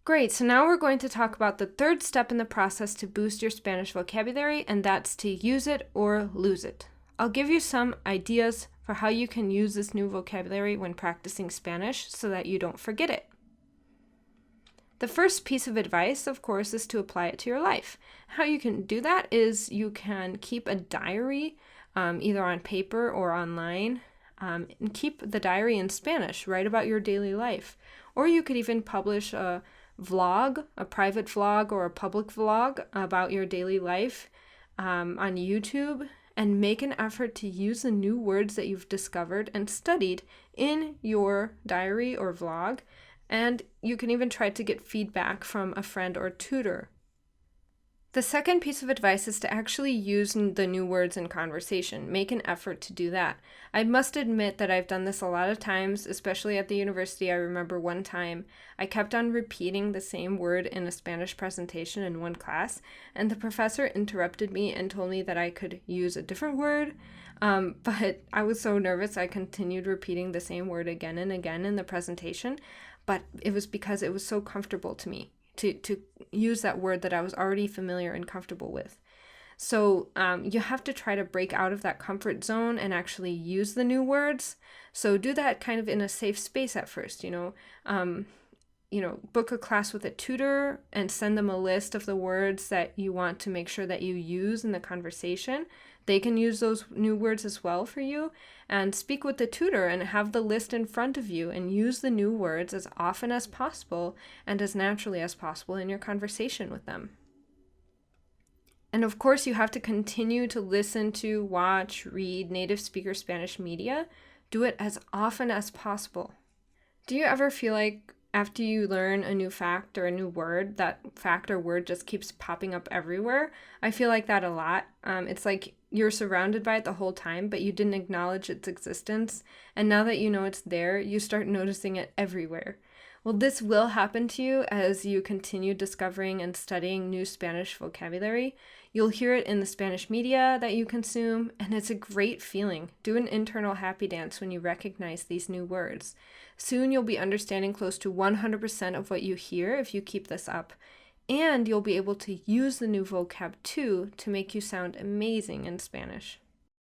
Great, so now we're going to talk about the third step in the process to boost your Spanish vocabulary, and that's to use it or lose it. I'll give you some ideas for how you can use this new vocabulary when practicing Spanish so that you don't forget it. The first piece of advice, of course, is to apply it to your life. How you can do that is you can keep a diary, either on paper or online, and keep the diary in Spanish. Write about your daily life. Or you could even publish a vlog, a private vlog or a public vlog about your daily life on YouTube, and make an effort to use the new words that you've discovered and studied in your diary or vlog. And you can even try to get feedback from a friend or tutor. The second piece of advice is to actually use the new words in conversation. Make an effort to do that. I must admit that I've done this a lot of times, especially at the university. I remember one time I kept on repeating the same word in a Spanish presentation in one class, and the professor interrupted me and told me that I could use a different word, but I was so nervous I continued repeating the same word again and again in the presentation, but it was because it was so comfortable to me to use that word that I was already familiar and comfortable with. So you have to try to break out of that comfort zone and actually use the new words. So do that kind of in a safe space at first, book a class with a tutor and send them a list of the words that you want to make sure that you use in the conversation. They can use those new words as well for you, and speak with the tutor and have the list in front of you and use the new words as often as possible and as naturally as possible in your conversation with them. And of course, you have to continue to listen to, watch, read native speaker Spanish media. Do it as often as possible. Do you ever feel like after you learn a new fact or a new word, that fact or word just keeps popping up everywhere? I feel like that a lot. It's like you're surrounded by it the whole time, but you didn't acknowledge its existence. And now that you know it's there, you start noticing it everywhere. Well, this will happen to you as you continue discovering and studying new Spanish vocabulary. You'll hear it in the Spanish media that you consume, and it's a great feeling. Do an internal happy dance when you recognize these new words. Soon you'll be understanding close to 100% of what you hear if you keep this up. And you'll be able to use the new vocab too to make you sound amazing in Spanish.